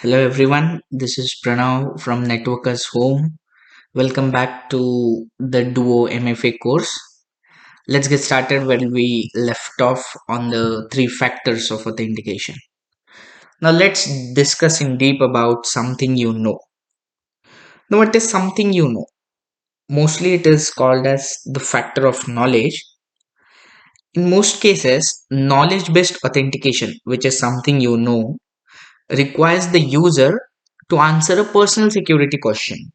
Hello everyone, this is Pranav from Networkers Home. Welcome back to the DUO MFA course. Let's get started where we left off on the three factors of authentication. Now let's discuss in deep about something you know. Now what is something you know? Mostly it is called as the factor of knowledge. In most cases, knowledge-based authentication, which is something you know, requires the user to answer a personal security question.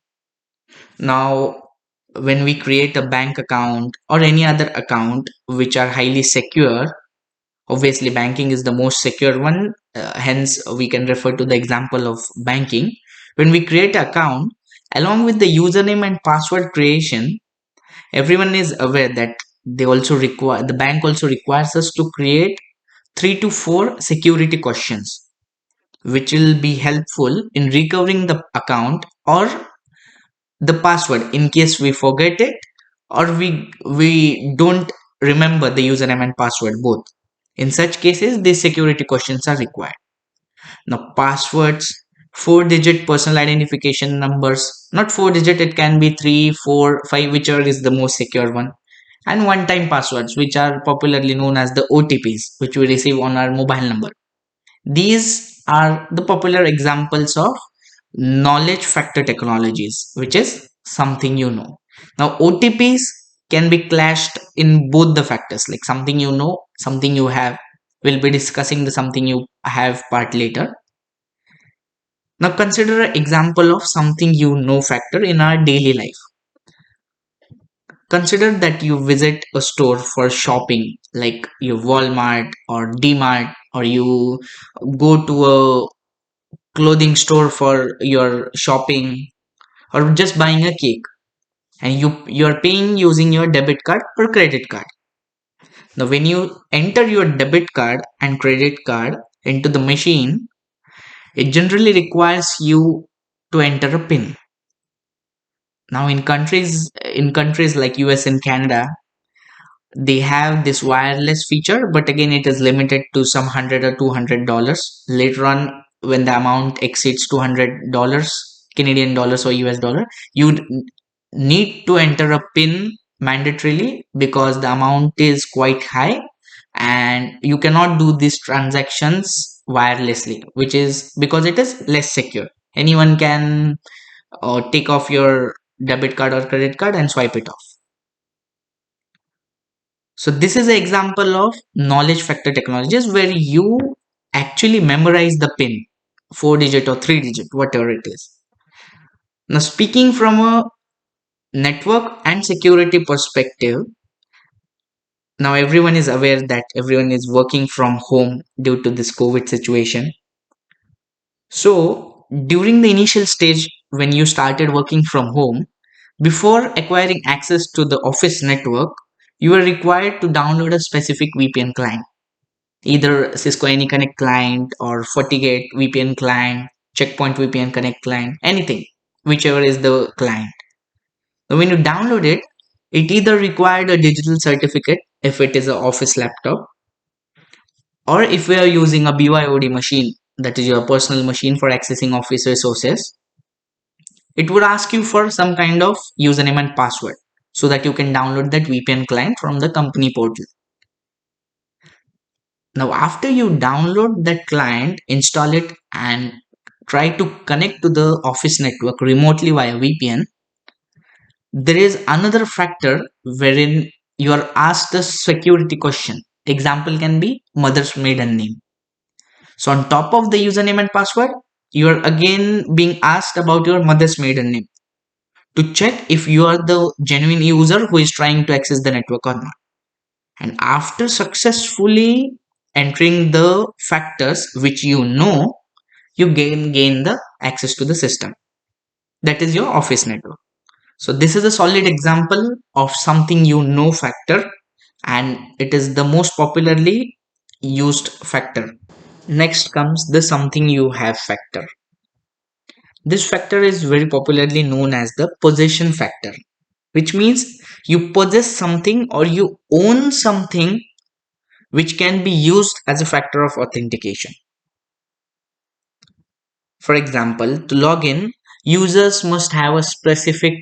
Now, when we create a bank account or any other account which are highly secure, obviously banking is the most secure one, hence we can refer to the example of banking. When we create an account, along with the username and password creation, everyone is aware that the bank also requires us to create 3 to 4 security questions which will be helpful in recovering the account or the password in case we forget it or we don't remember the username and password both. In such cases, these security questions are required. Now passwords, 4-digit personal identification numbers, not 4-digit, it can be 3, 4, 5, whichever is the most secure one, and one time passwords which are popularly known as the OTPs which we receive on our mobile number. These are the popular examples of knowledge factor technologies, which is something you know. Now, OTPs can be clashed in both the factors, like something you know, something you have. We'll be discussing the something you have part later. Now, consider an example of something you know factor in our daily life. Consider that you visit a store for shopping, like your Walmart or DMart, or you go to a clothing store for your shopping, or just buying a cake, and you're paying using your debit card or credit card. Now when you enter your debit card and credit card into the machine, it generally requires you to enter a pin. Now in countries like US and Canada, they have this wireless feature, but again it is limited to some $100 or $200. Later on, when the amount exceeds $200 Canadian dollars or US dollar, you need to enter a pin mandatorily because the amount is quite high and you cannot do these transactions wirelessly, which is because it is less secure. Anyone can take off your debit card or credit card and swipe it off. So this is an example of knowledge factor technologies where you actually memorize the pin, 4-digit or 3-digit, whatever it is. Now speaking from a network and security perspective, now everyone is aware that everyone is working from home due to this COVID situation. So during the initial stage when you started working from home, before acquiring access to the office network, you were required to download a specific VPN client, either Cisco AnyConnect client or FortiGate VPN client, Checkpoint VPN Connect client, anything, whichever is the client. Now, when you download it, it either required a digital certificate if it is an office laptop, or if we are using a BYOD machine, that is your personal machine for accessing office resources, it would ask you for some kind of username and password so that you can download that VPN client from the company portal. Now, after you download that client, install it, and try to connect to the office network remotely via VPN, there is another factor wherein you are asked a security question. Example can be mother's maiden name. So, on top of the username and password, you are again being asked about your mother's maiden name to check if you are the genuine user who is trying to access the network or not. And after successfully entering the factors which you know, you gain the access to the system. That is your office network. So this is a solid example of something you know factor, and it is the most popularly used factor. Next comes the something you have factor. This factor is very popularly known as the possession factor, which means you possess something or you own something which can be used as a factor of authentication. For example, to log in, users must have a specific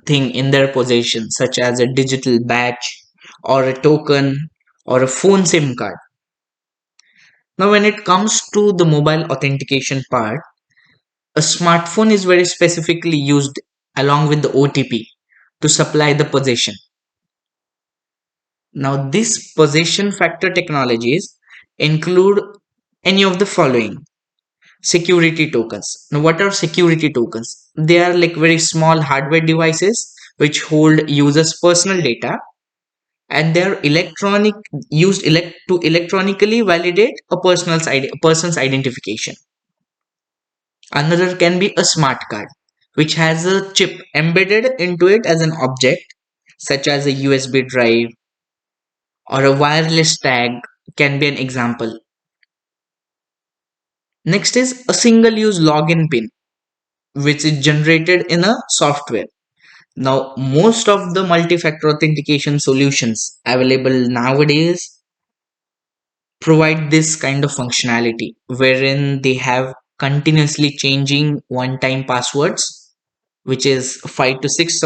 thing in their possession, such as a digital badge or a token or a phone SIM card. Now, when it comes to the mobile authentication part, a smartphone is very specifically used along with the OTP to supply the possession. Now, these possession factor technologies include any of the following: security tokens. Now, what are security tokens? They are like very small hardware devices which hold users' personal data, and they're to electronically validate a person's identification. Another can be a smart card, which has a chip embedded into it as an object, such as a USB drive or a wireless tag, can be an example. Next is a single use login pin, which is generated in a software. Now, most of the multi factor authentication solutions available nowadays provide this kind of functionality wherein they have continuously changing one time passwords, which is 5 to 6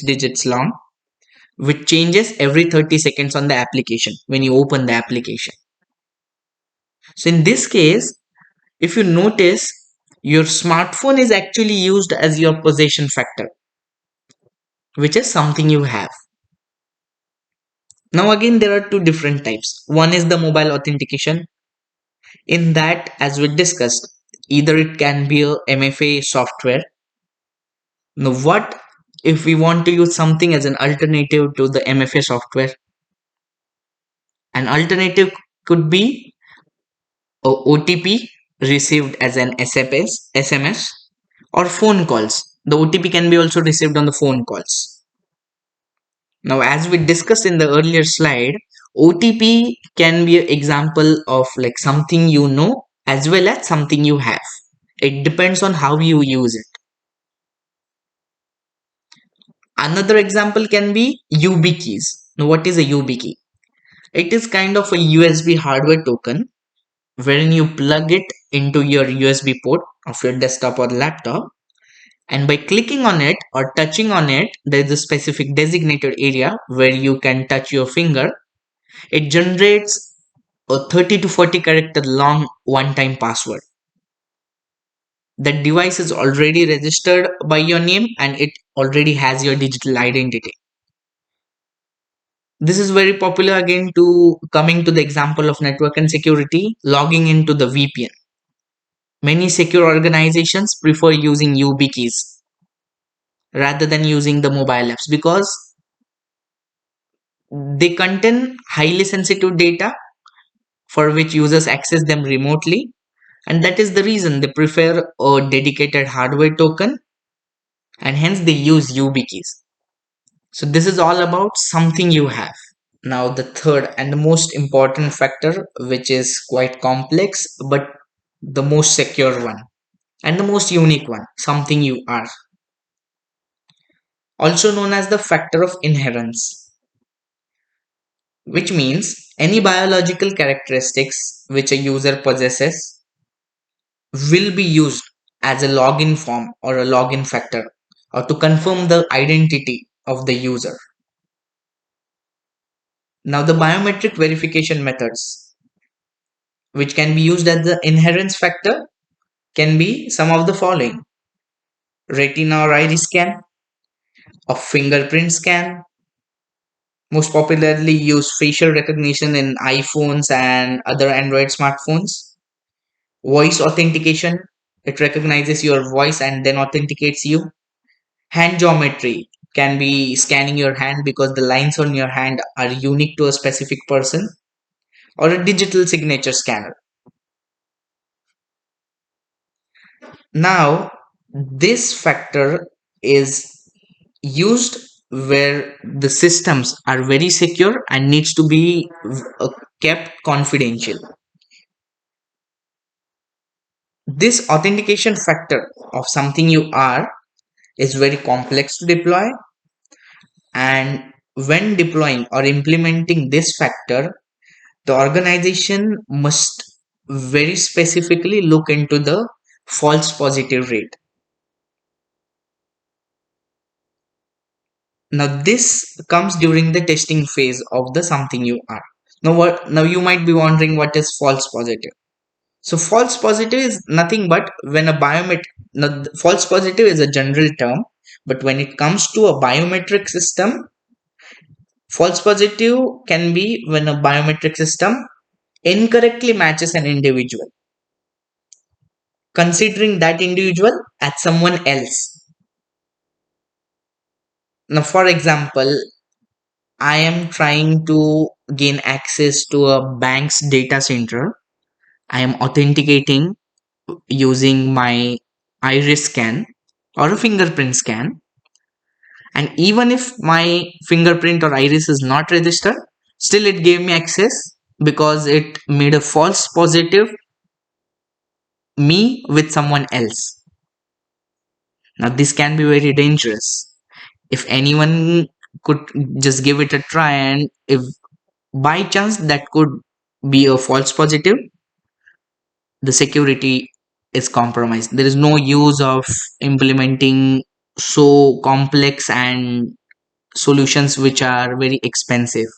digits long, which changes every 30 seconds on the application when you open the application. So in this case, if you notice, your smartphone is actually used as your possession factor, which is something you have. Now again, there are two different types. One is the mobile authentication. In that, as we discussed, either it can be a MFA software. Now what if we want to use something as an alternative to the MFA software? An alternative could be a OTP received as an SMS, or phone calls. The OTP can be also received on the phone calls. Now, as we discussed in the earlier slide, OTP can be an example of like something you know as well as something you have. It depends on how you use it. Another example can be UB keys. Now, what is a UB key? It is kind of a USB hardware token wherein you plug it into your USB port of your desktop or laptop, and by clicking on it or touching on it, there is a specific designated area where you can touch your finger. It generates a 30 to 40 character long one time password. That device is already registered by your name and it already has your digital identity. This is very popular again to coming to the example of network and security, logging into the VPN. Many secure organizations prefer using UB keys rather than using the mobile apps because they contain highly sensitive data for which users access them remotely, and that is the reason they prefer a dedicated hardware token and hence they use UB keys. So this is all about something you have. Now the third and the most important factor, which is quite complex but the most secure one and the most unique one, something you are, also known as the factor of inherence, which means any biological characteristics which a user possesses will be used as a login form or a login factor or to confirm the identity of the user. Now, the biometric verification methods, which can be used as the inherence factor, can be some of the following: retina or iris scan, a fingerprint scan, most popularly used facial recognition in iPhones and other Android smartphones, voice authentication, it recognizes your voice and then authenticates you. Hand geometry can be scanning your hand because the lines on your hand are unique to a specific person, or a digital signature scanner. Now, this factor is used where the systems are very secure and needs to be kept confidential. This authentication factor of something you are is very complex to deploy, and when deploying or implementing this factor, the organization must very specifically look into the false positive rate. Now this comes during the testing phase of the something you are. Now you might be wondering what is false positive. So false positive is nothing but when a biometric, now false positive is a general term, but when it comes to a biometric system, false positive can be when a biometric system incorrectly matches an individual, considering that individual as someone else. Now, for example, I am trying to gain access to a bank's data center. I am authenticating using my iris scan or a fingerprint scan. And even if my fingerprint or iris is not registered, still it gave me access because it made a false positive me with someone else. Now, this can be very dangerous. If anyone could just give it a try, and if by chance that could be a false positive, the security is compromised. There is no use of implementing so complex and solutions which are very expensive.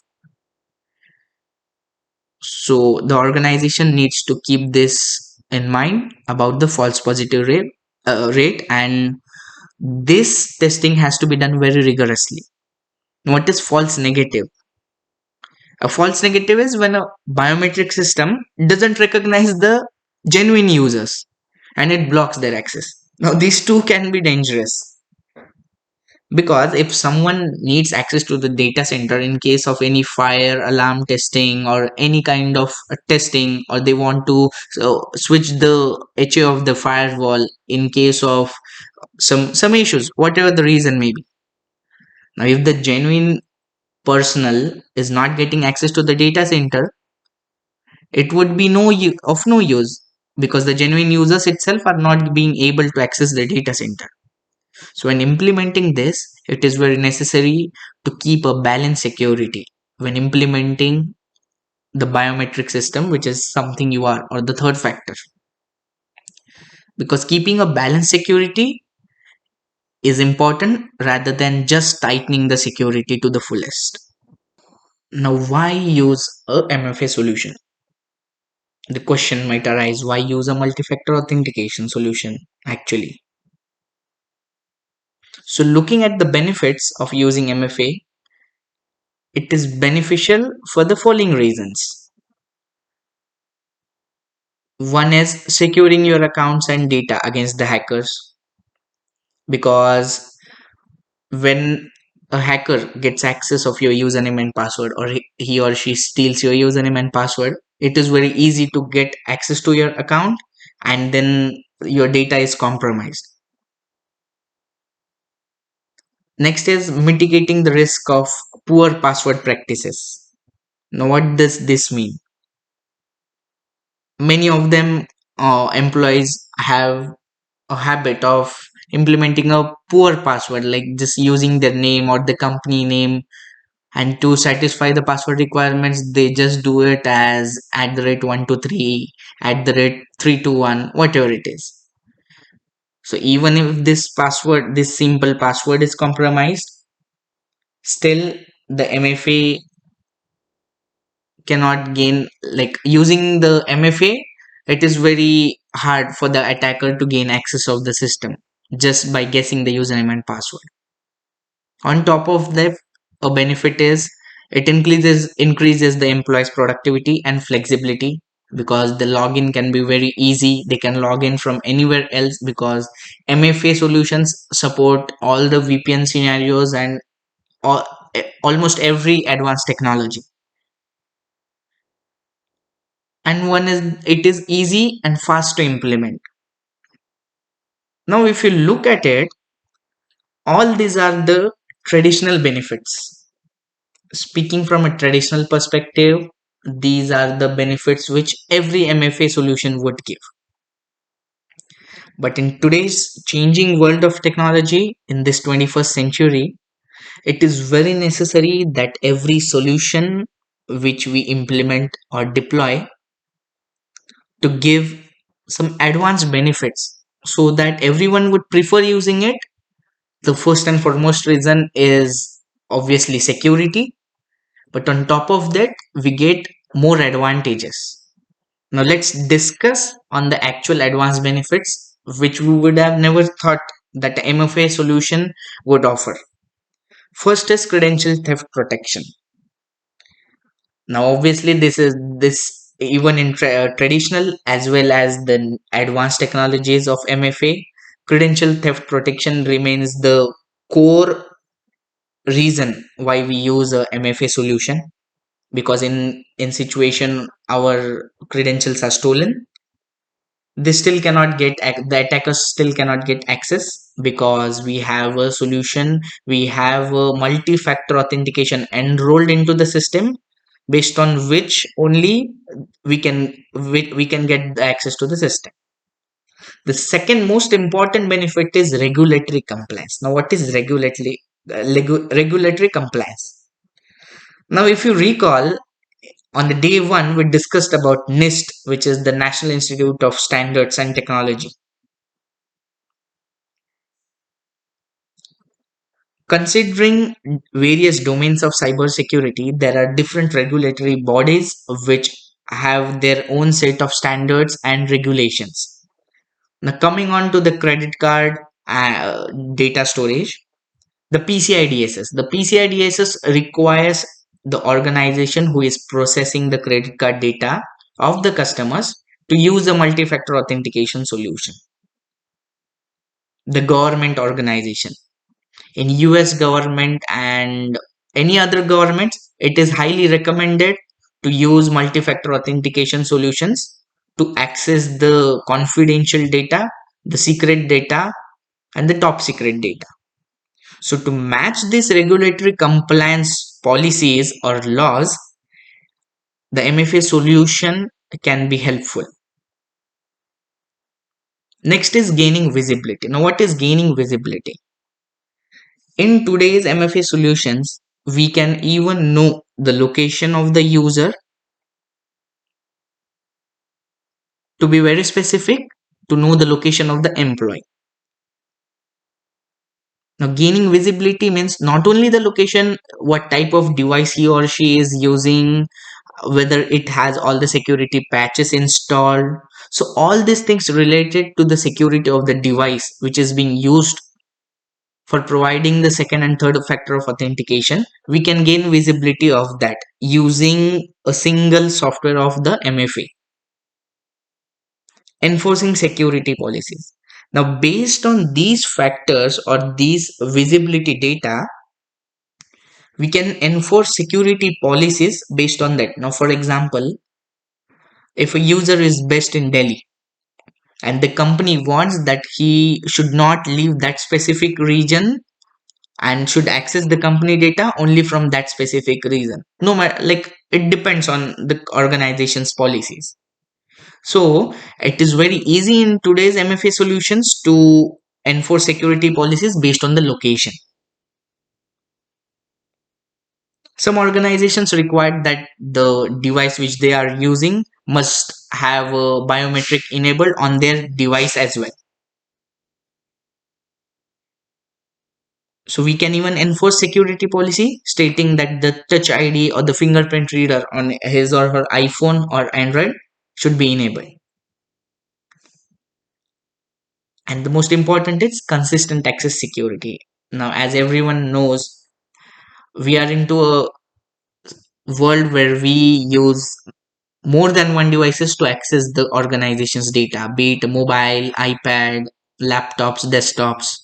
So the organization needs to keep this in mind about the false positive rate, and this testing has to be done very rigorously. What is false negative? A false negative is when a biometric system doesn't recognize the genuine users and it blocks their access. Now, these two can be dangerous because if someone needs access to the data center in case of any fire alarm testing or any kind of testing, or they want to switch the HA of the firewall in case of some issues, whatever the reason may be. Now, if the genuine personnel is not getting access to the data center, it would be of no use because the genuine users itself are not being able to access the data center. So when implementing this, it is very necessary to keep a balanced security when implementing the biometric system, which is something you are, or the third factor. Because keeping a balanced security is important rather than just tightening the security to the fullest. Now, why use a MFA solution? The question might arise, why use a multi-factor authentication solution actually? So looking at the benefits of using MFA, it is beneficial for the following reasons. One is securing your accounts and data against the hackers, because when a hacker gets access of your username and password, or he or she steals your username and password, it is very easy to get access to your account and then your data is compromised. Next is mitigating the risk of poor password practices. Now, what does this mean? Many of them employees have a habit of implementing a poor password, like just using their name or the company name, and to satisfy the password requirements they just do it as @123, @321, whatever it is. So even if this simple password is compromised, still the MFA cannot gain, like using the MFA, it is very hard for the attacker to gain access of the system just by guessing the username and password. On top of that, a benefit is it increases the employee's productivity and flexibility, because the login can be very easy. They can log in from anywhere else because MFA solutions support all the VPN scenarios and all, almost every advanced technology. And one is it is easy and fast to implement. Now, if you look at it, all these are the traditional benefits. Speaking from a traditional perspective, these are the benefits which every MFA solution would give. But in today's changing world of technology, in this 21st century, it is very necessary that every solution which we implement or deploy to give some advanced benefits so that everyone would prefer using it? The first and foremost reason is obviously security, but on top of that, we get more advantages. Now, let's discuss on the actual advanced benefits which we would have never thought that the MFA solution would offer. First is credential theft protection. Now, obviously, this even in traditional as well as the advanced technologies of MFA, credential theft protection remains the core reason why we use a MFA solution, because in situation our credentials are stolen, they still cannot get the attackers still cannot get access, because we have a solution, we have a multi-factor authentication enrolled into the system, based on which only we can get the access to the system. The second most important benefit is regulatory compliance. Now, what is regulatory compliance? Now, if you recall, on the day one, we discussed about NIST, which is the National Institute of Standards and Technology. Considering various domains of cybersecurity, there are different regulatory bodies which have their own set of standards and regulations. Now, coming on to the credit card data storage, the PCI DSS. The PCI DSS requires the organization who is processing the credit card data of the customers to use a multi-factor authentication solution. The government organization. In US government and any other governments, it is highly recommended to use multi-factor authentication solutions to access the confidential data, the secret data, and the top secret data. So to match these regulatory compliance policies or laws, the MFA solution can be helpful. Next is gaining visibility. Now, what is gaining visibility? In today's MFA solutions, we can even know the location of the user. To be very specific, to know the location of the employee. Now, gaining visibility means not only the location, what type of device he or she is using, whether it has all the security patches installed. So, all these things related to the security of the device which is being used for providing the second and third factor of authentication, we can gain visibility of that using a single software of the MFA. Enforcing security policies. Now, based on these factors or these visibility data, we can enforce security policies based on that. Now, for example, if a user is based in Delhi and the company wants that he should not leave that specific region and should access the company data only from that specific region, no matter, like, it depends on the organization's policies. So it is very easy in today's MFA solutions to enforce security policies based on the location. Some organizations require that the device which they are using must have a biometric enabled on their device as well. So we can even enforce security policy stating that the touch ID or the fingerprint reader on his or her iPhone or Android should be enabled. And the most important is consistent access security. Now, as everyone knows, we are into a world where we use more than one devices to access the organization's data, be it mobile, iPad, laptops, desktops.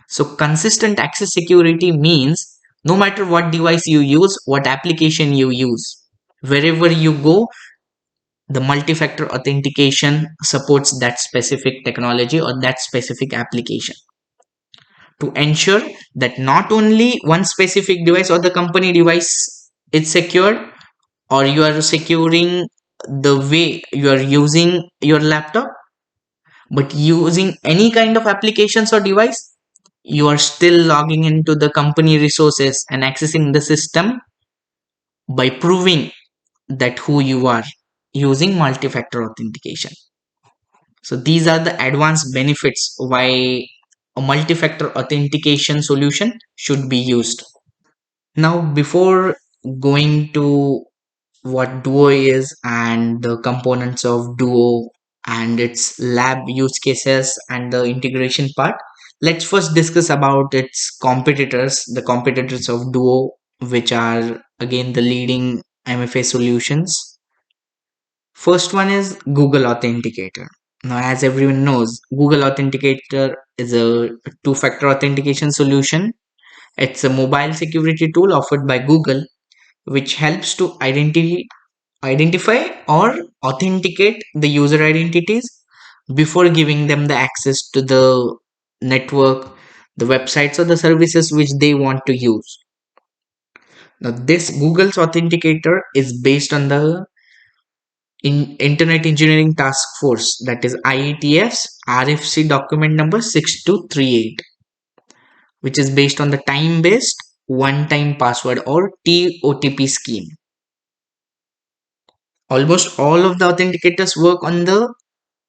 So consistent access security means no matter what device you use, what application you use, wherever you go, the multi-factor authentication supports that specific technology or that specific application, to ensure that not only one specific device or the company device is secured, or you are securing the way you are using your laptop, but using any kind of applications or device, you are still logging into the company resources and accessing the system by proving that who you are using multi-factor authentication. So these are the advanced benefits why a multi-factor authentication solution should be used. Now, before going to what Duo is and the components of Duo and its lab use cases and the integration part, let's first discuss about its competitors, the competitors of Duo, which are again the leading MFA solutions. First one is Google Authenticator. Now, as everyone knows, Google Authenticator is a two-factor authentication solution. It's a mobile security tool offered by Google which helps to identify or authenticate the user identities before giving them the access to the network, the websites or the services which they want to use. Now, this Google's Authenticator is based on the Internet Engineering Task Force, that is IETF's RFC document number 6238, which is based on the time based one time password or TOTP scheme. Almost all of the authenticators work on the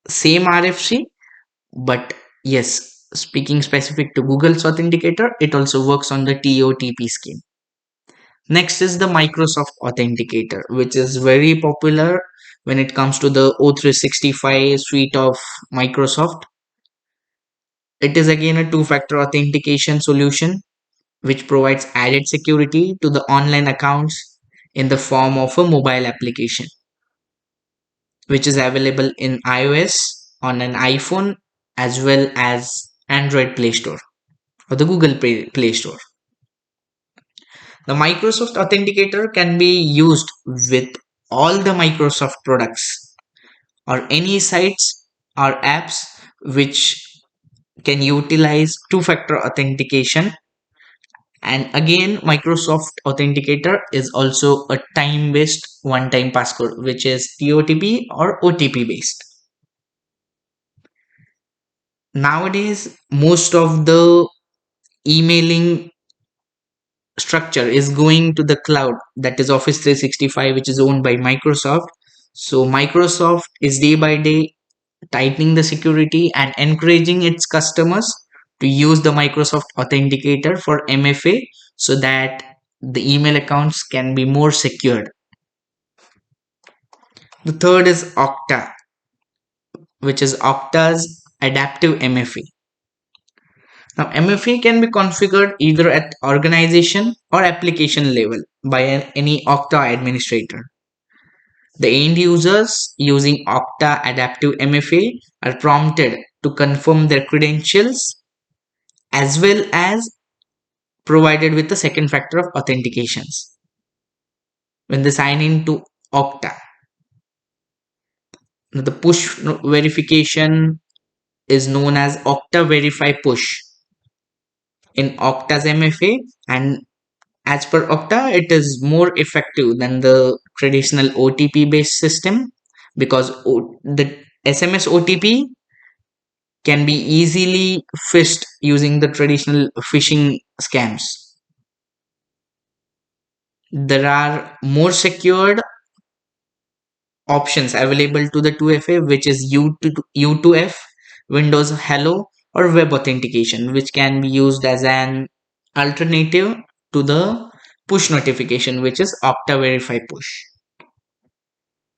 same RFC, but yes, speaking specific to Google's Authenticator, it also works on the TOTP scheme. Next is the Microsoft Authenticator, which is very popular when it comes to the O365 suite of Microsoft. It is again a two-factor authentication solution which provides added security to the online accounts in the form of a mobile application, which is available in iOS on an iPhone as well as Android Play Store or the Google Play Store. The Microsoft Authenticator can be used with all the Microsoft products or any sites or apps which can utilize two-factor authentication. And again, Microsoft Authenticator is also a time-based one-time passcode, which is TOTP or OTP based. Nowadays, most of the emailing structure is going to the cloud, that is Office 365, which is owned by Microsoft. So Microsoft is day by day tightening the security and encouraging its customers to use the Microsoft Authenticator for MFA so that the email accounts can be more secured. The third is Okta, which is Okta's adaptive MFA. Now, MFA can be configured either at organization or application level by any Okta administrator. The end users using Okta Adaptive MFA are prompted to confirm their credentials as well as provided with the second factor of authentications when they sign into Okta. Now, the push verification is known as Okta Verify Push in Okta's MFA, and as per Okta, it is more effective than the traditional OTP based system because the SMS OTP can be easily phished using the traditional phishing scams. There are more secured options available to the 2FA, which is U2F, Windows Hello, or web authentication, which can be used as an alternative to the push notification, which is Okta Verify Push.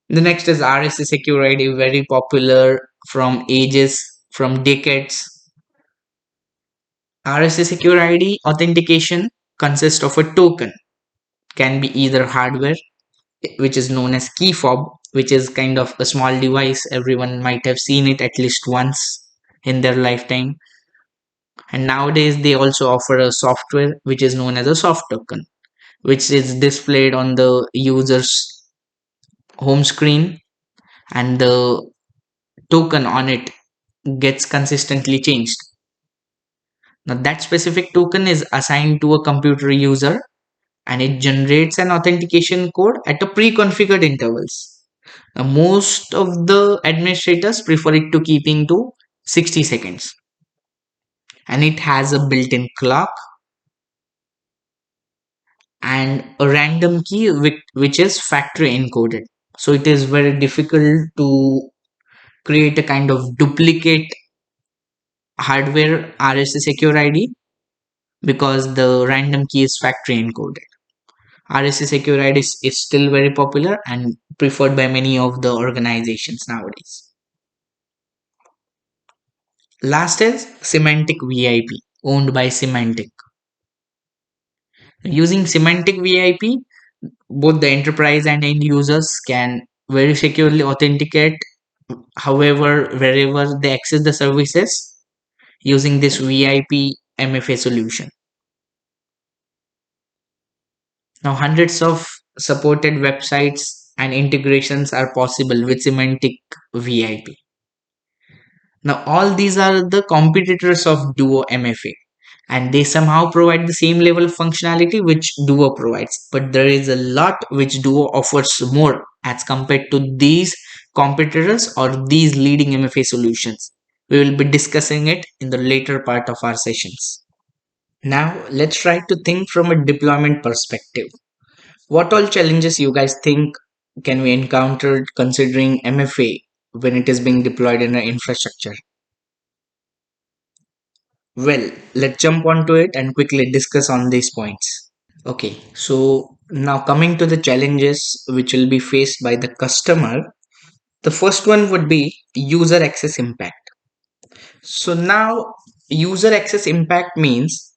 The next is RSA Secure ID, very popular from ages, from decades. RSA Secure ID authentication consists of a token, can be either hardware, which is known as key fob, which is kind of a small device. Everyone might have seen it at least once in their lifetime. And nowadays, they also offer a software which is known as a soft token, which is displayed on the user's home screen, and the token on it gets consistently changed. Now, that specific token is assigned to a computer user and it generates an authentication code at a pre-configured intervals. Now, most of the administrators prefer it to keeping to 60 seconds, and it has a built-in clock and a random key which is factory encoded. So it is very difficult to create a kind of duplicate hardware RSA secure ID because the random key is factory encoded. RSA secure ID is still very popular and preferred by many of the organizations nowadays. Last is Semantic VIP, owned by Symantec. Using Semantic VIP, both the enterprise and end users can very securely authenticate, however, wherever they access the services using this VIP MFA solution. Now, hundreds of supported websites and integrations are possible with Semantic VIP. Now, all these are the competitors of Duo MFA, and they somehow provide the same level of functionality which Duo provides. But there is a lot which Duo offers more as compared to these competitors or these leading MFA solutions. We will be discussing it in the later part of our sessions. Now, let's try to think from a deployment perspective. What all challenges you guys think can we encounter considering MFA when it is being deployed in an infrastructure? Well, let's jump onto it and quickly discuss on these points. Okay, so now coming to the challenges which will be faced by the customer, the first one would be user access impact. So now user access impact means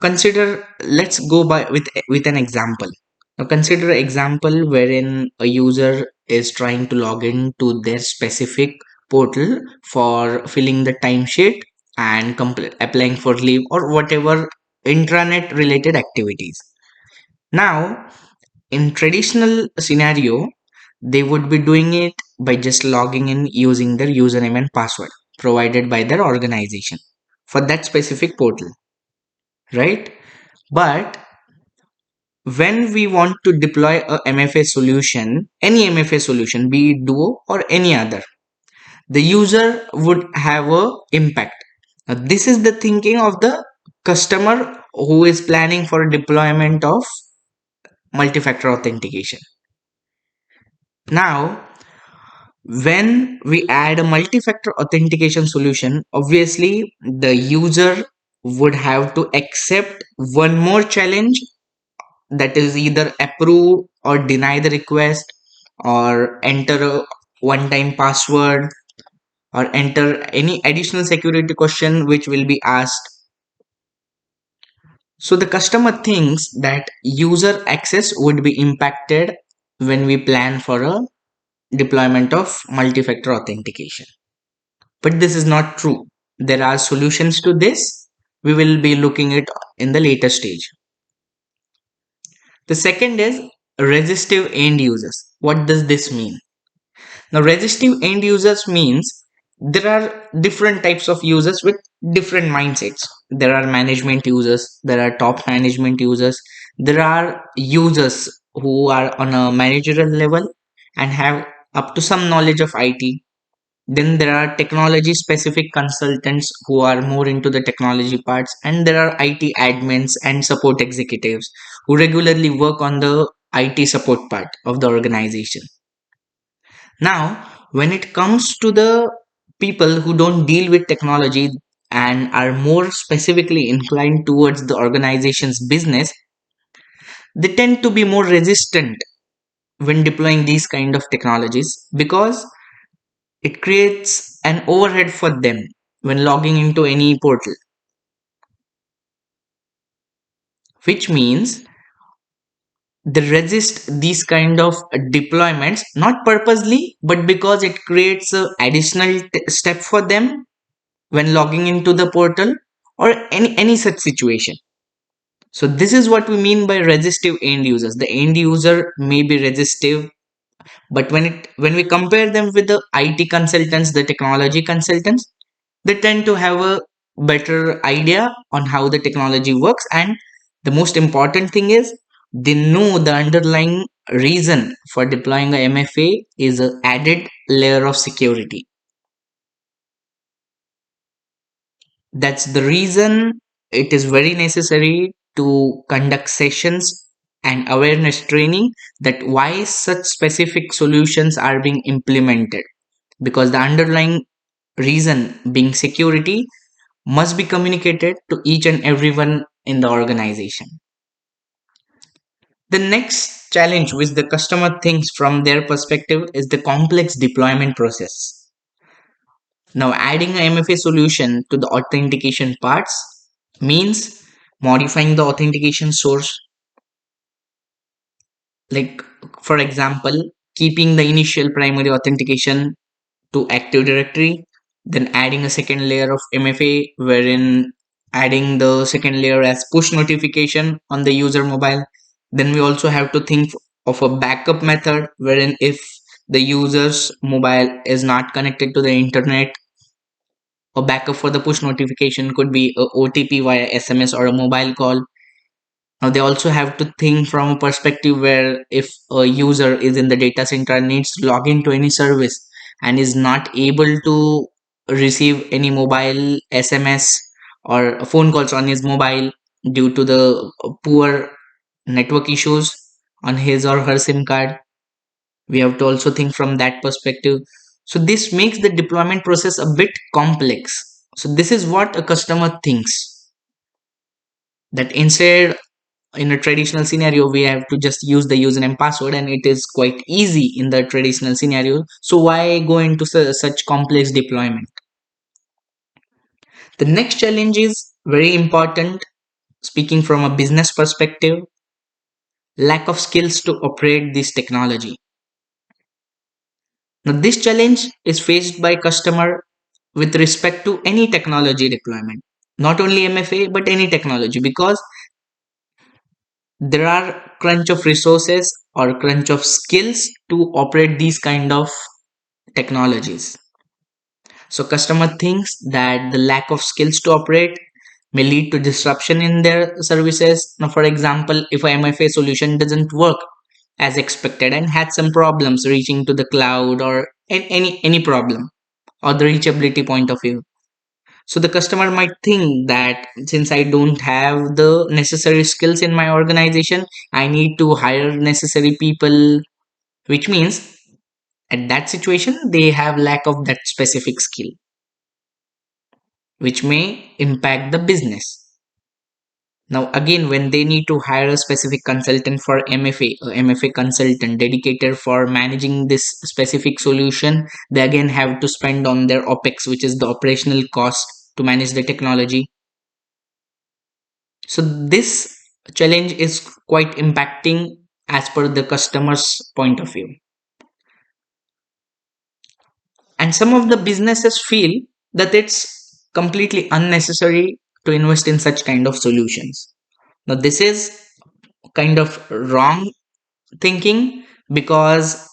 consider, let's go by with an example. Now consider an example wherein a user is trying to log in to their specific portal for filling the timesheet and applying for leave or whatever intranet related activities. Now in traditional scenario, they would be doing it by just logging in using their username and password provided by their organization for that specific portal, right? But when we want to deploy a MFA solution, any MFA solution, be it Duo or any other, the user would have a impact. Now, this is the thinking of the customer who is planning for deployment of multi-factor authentication. Now, when we add a multi-factor authentication solution, obviously the user would have to accept one more challenge, that is either approve or deny the request or enter a one time password or enter any additional security question which will be asked. So the customer thinks that user access would be impacted when we plan for a deployment of multi-factor authentication. But this is not true. There are solutions to this. We will be looking at in the later stage. The second is resistive end users. What does this mean? Now, resistive end users means there are different types of users with different mindsets. There are management users, there are top management users, there are users who are on a managerial level and have up to some knowledge of IT. Then there are technology specific consultants who are more into the technology parts, and there are IT admins and support executives who regularly work on the IT support part of the organization. Now, when it comes to the people who don't deal with technology and are more specifically inclined towards the organization's business, they tend to be more resistant when deploying these kind of technologies because it creates an overhead for them when logging into any portal, which means they resist these kind of deployments not purposely but because it creates a additional step for them when logging into the portal or any such situation. So this is what we mean by resistive end users. The end user may be resistive, but when we compare them with the IT consultants, the technology consultants, they tend to have a better idea on how the technology works, and the most important thing is they know the underlying reason for deploying a MFA is an added layer of security. That's the reason it is very necessary to conduct sessions and awareness training that why such specific solutions are being implemented. because the underlying reason being security must be communicated to each and everyone in the organization. The next challenge which the customer thinks from their perspective is the complex deployment process. Now, adding a MFA solution to the authentication parts means modifying the authentication source, like for example, keeping the initial primary authentication to Active Directory, then adding a second layer of MFA, wherein adding the second layer as push notification on the user mobile. Then we also have to think of a backup method, wherein if the user's mobile is not connected to the internet, a backup for the push notification could be a OTP via SMS or a mobile call. Now they also have to think from a perspective where if a user is in the data center and needs to log into any service and is not able to receive any mobile SMS or phone calls on his mobile due to the poor network issues on his or her SIM card, we have to also think from that perspective. So this makes the deployment process a bit complex. So this is what a customer thinks, that instead in a traditional scenario we have to just use the username password and it is quite easy in the traditional scenario, so why go into such complex deployment? The next challenge is very important, speaking from a business perspective: lack of skills to operate this technology. Now this challenge is faced by customer with respect to any technology deployment, not only MFA but any technology, because there are crunch of resources or crunch of skills to operate these kind of technologies. So customer thinks that the lack of skills to operate may lead to disruption in their services. Now, for example, if a MFA solution doesn't work as expected and had some problems reaching to the cloud or any problem or the reachability point of view, so the customer might think that since I don't have the necessary skills in my organization, I need to hire necessary people, which means at that situation they have lack of that specific skill, which may impact the business. Now again, when they need to hire a specific consultant for MFA, a MFA consultant dedicated for managing this specific solution, they again have to spend on their OPEX, which is the operational cost to manage the technology. So this challenge is quite impacting as per the customer's point of view. And some of the businesses feel that it's completely unnecessary to invest in such kind of solutions. Now this is kind of wrong thinking, because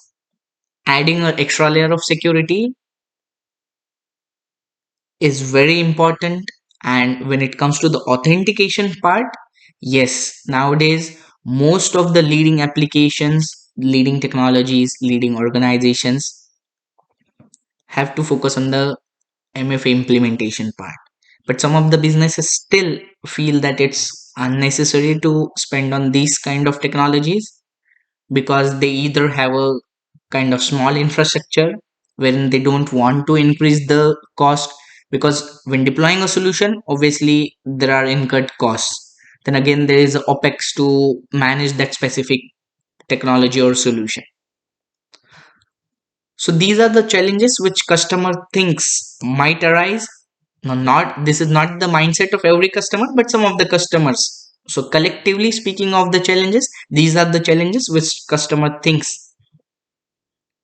adding an extra layer of security is very important. And when it comes to the authentication part, yes, nowadays most of the leading applications, leading technologies, leading organizations have to focus on the MFA implementation part. But some of the businesses still feel that it's unnecessary to spend on these kind of technologies, because they either have a kind of small infrastructure wherein they don't want to increase the cost, because when deploying a solution obviously there are incurred costs, then again there is opex to manage that specific technology or solution. So these are the challenges which customer thinks might arise. No, not this is not the mindset of every customer, but some of the customers. So collectively speaking of the challenges, these are the challenges which customer thinks.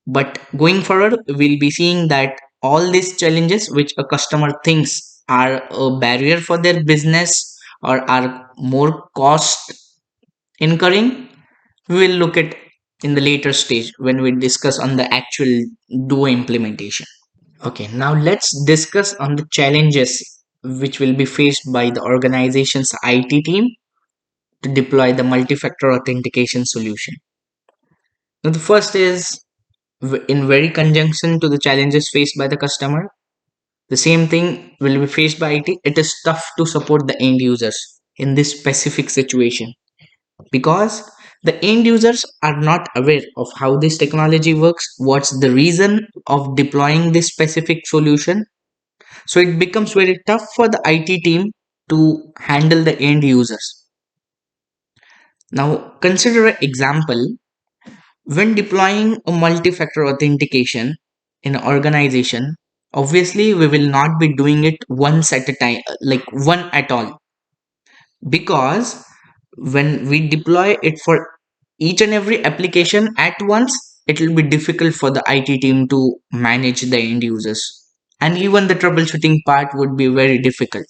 But going forward, we'll be seeing that all these challenges which a customer thinks are a barrier for their business or are more cost incurring, we will look at in the later stage when we discuss on the actual DUO implementation. Okay, now let's discuss on the challenges which will be faced by the organization's IT team to deploy the multi-factor authentication solution. Now, the first is in very conjunction to the challenges faced by the customer, the same thing will be faced by IT. It is tough to support the end users in this specific situation, because The end users are not aware of how this technology works, what's the reason of deploying this specific solution. So it becomes very tough for the IT team to handle the end users. Now consider an example. When deploying a multi-factor authentication in an organization, obviously we will not be doing it once at a time, like one at all, because when we deploy it for each and every application at once, it will be difficult for the IT team to manage the end users. And even the troubleshooting part would be very difficult.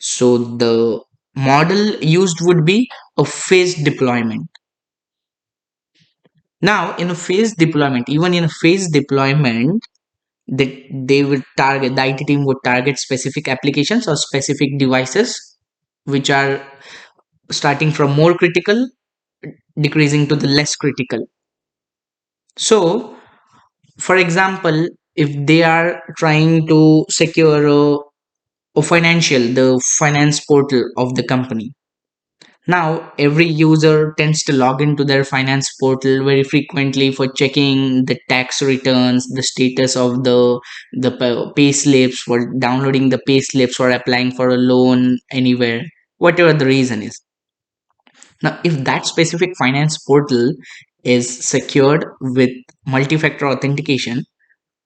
So the model used would be a phased deployment. Now, in a phased deployment, even in a phased deployment, they would target the IT team would target specific applications or specific devices which are starting from more critical, decreasing to the less critical. So, for example, if they are trying to secure the finance portal of the company. Now, every user tends to log into their finance portal very frequently for checking the tax returns, the status of the pay slips, for downloading the pay slips, or applying for a loan anywhere, whatever the reason is. Now, if that specific finance portal is secured with multi-factor authentication,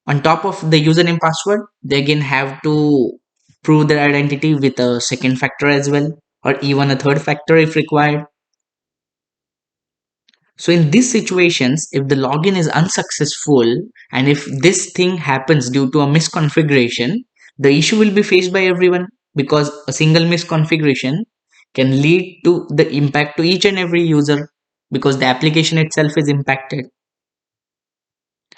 on top of the username password, they again have to prove their identity with a second factor as well, or even a third factor if required. So in these situations, if the login is unsuccessful and if this thing happens due to a misconfiguration, the issue will be faced by everyone, because a single misconfiguration can lead to the impact to each and every user, because the application itself is impacted.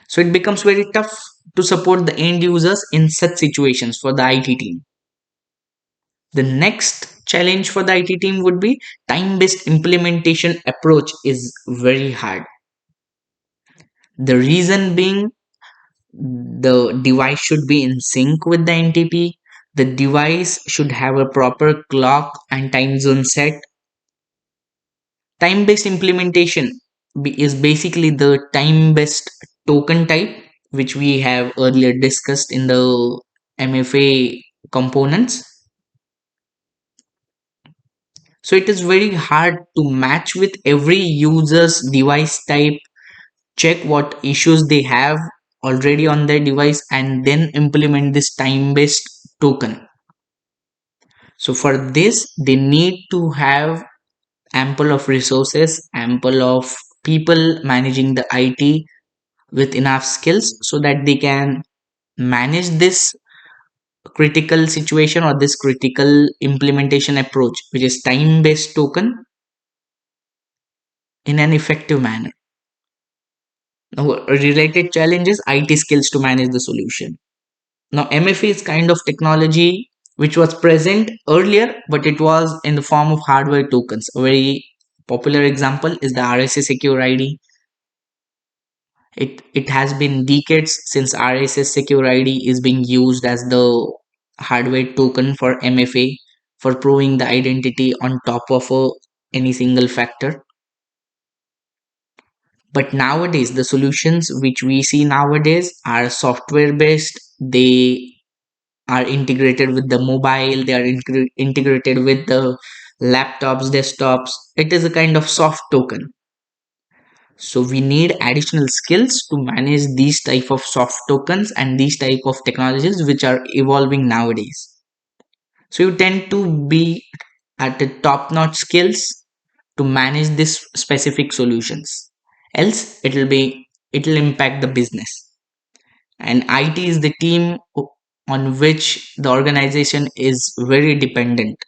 So it becomes very tough to support the end users in such situations for the IT team. The next challenge for the IT team would be time based implementation approach is very hard. The reason being, the device should be in sync with the NTP. The device should have a proper clock and time zone set. Time based implementation is basically the time based token type, which we have earlier discussed in the MFA components. So it is very hard to match with every user's device type, check what issues they have already on their device, and then implement this time based token. So for this, they need to have ample of resources, ample of people managing the IT with enough skills so that they can manage this critical situation or this critical implementation approach, which is time based token, in an effective manner. Now, a related challenge is IT skills to manage the solution. Now, MFA is kind of technology which was present earlier, but it was in the form of hardware tokens. A very popular example is the RSA Secure ID. It has been decades since RSS Secure ID is being used as the hardware token for MFA for proving the identity on top of any single factor. But nowadays, the solutions which we see nowadays are software based. They are integrated with the mobile, they are integrated with the laptops, desktops. It is a kind of soft token. So we need additional skills to manage these type of soft tokens and these type of technologies which are evolving nowadays. So you tend to be at the top notch skills to manage this specific solutions, else it'll impact the business. And IT is the team on which the organization is very dependent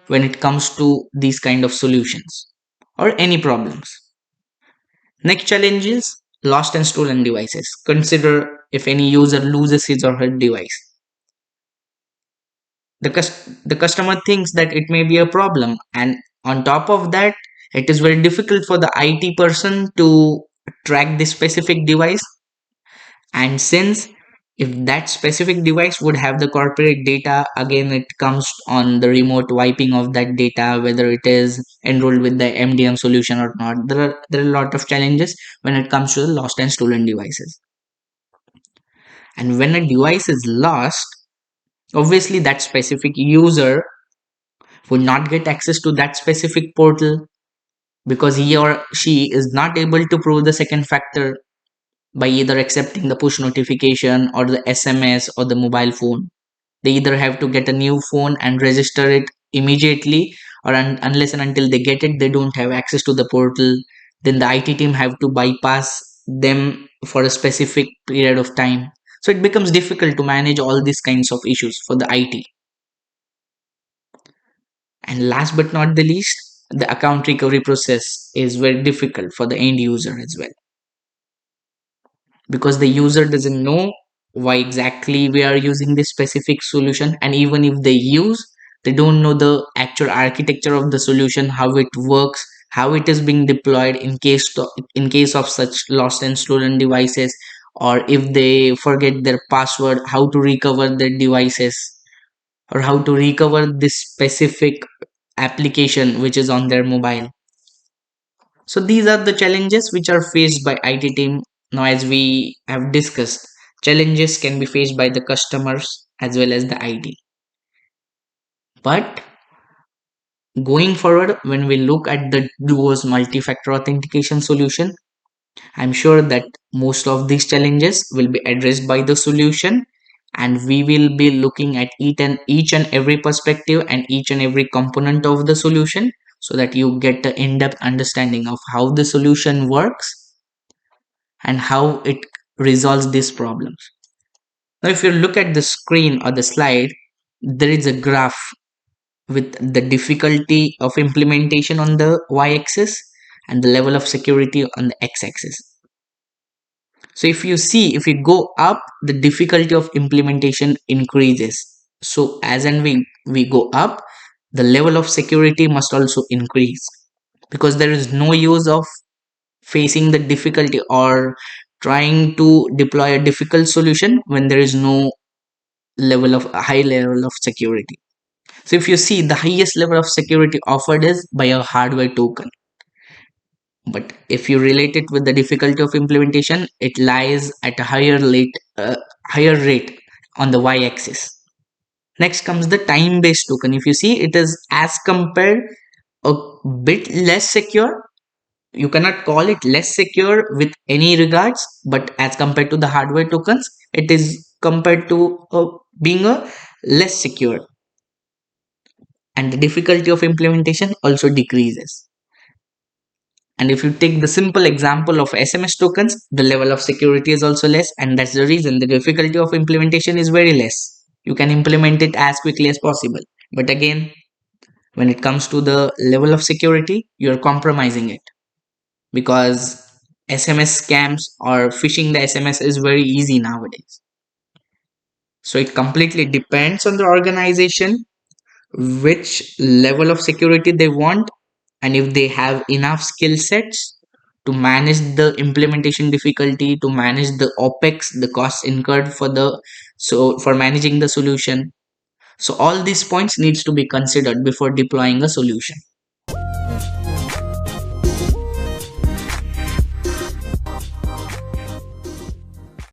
when it comes to these kind of solutions or any problems. Next challenge is lost and stolen devices. Consider if any user loses his or her device. The customer thinks that it may be a problem, and on top of that, it is very difficult for the IT person to track this specific device. And since If that specific device would have the corporate data, again it comes on the remote wiping of that data, whether it is enrolled with the MDM solution or not. There are a lot of challenges when it comes to the lost and stolen devices. And when a device is lost, obviously that specific user would not get access to that specific portal, because he or she is not able to prove the second factor by either accepting the push notification or the SMS or the mobile phone. They either have to get a new phone and register it immediately, or unless and until they get it, they don't have access to the portal. Then the IT team have to bypass them for a specific period of time. So it becomes difficult to manage all these kinds of issues for the IT. And last but not the least, the account recovery process is very difficult for the end user as well, because the user doesn't know why exactly we are using this specific solution, and even if they use, they don't know the actual architecture of the solution, how it works, how it is being deployed in case of such lost and stolen devices, or if they forget their password, how to recover their devices, or how to recover this specific application which is on their mobile. So these are the challenges which are faced by IT team. Now, as we have discussed, challenges can be faced by the customers as well as the IT. But going forward, when we look at the DUO's multi-factor authentication solution, I'm sure that most of these challenges will be addressed by the solution, and we will be looking at each and every perspective and each and every component of the solution, so that you get the in-depth understanding of how the solution works and how it resolves these problems. Now, if you look at the screen or the slide, there is a graph with the difficulty of implementation on the y-axis and the level of security on the x-axis. So if you see, if you go up, the difficulty of implementation increases. So as and we go up, the level of security must also increase, because there is no use of facing the difficulty or trying to deploy a difficult solution when there is no level of a high level of security. So if you see, the highest level of security offered is by a hardware token, but if you relate it with the difficulty of implementation, it lies at a higher rate on the y-axis. Next comes the time based token. If you see, it is as compared a bit less secure. You cannot call it less secure with any regards, but as compared to the hardware tokens, it is compared to being a less secure, and the difficulty of implementation also decreases. And if you take the simple example of SMS tokens, the level of security is also less, and that's the reason the difficulty of implementation is very less. You can implement it as quickly as possible, but again, when it comes to the level of security, you're compromising it, because SMS scams or phishing the SMS is very easy nowadays. So it completely depends on the organization which level of security they want, and if they have enough skill sets to manage the implementation difficulty, to manage the opex, the costs incurred for managing the solution. So all these points needs to be considered before deploying a solution.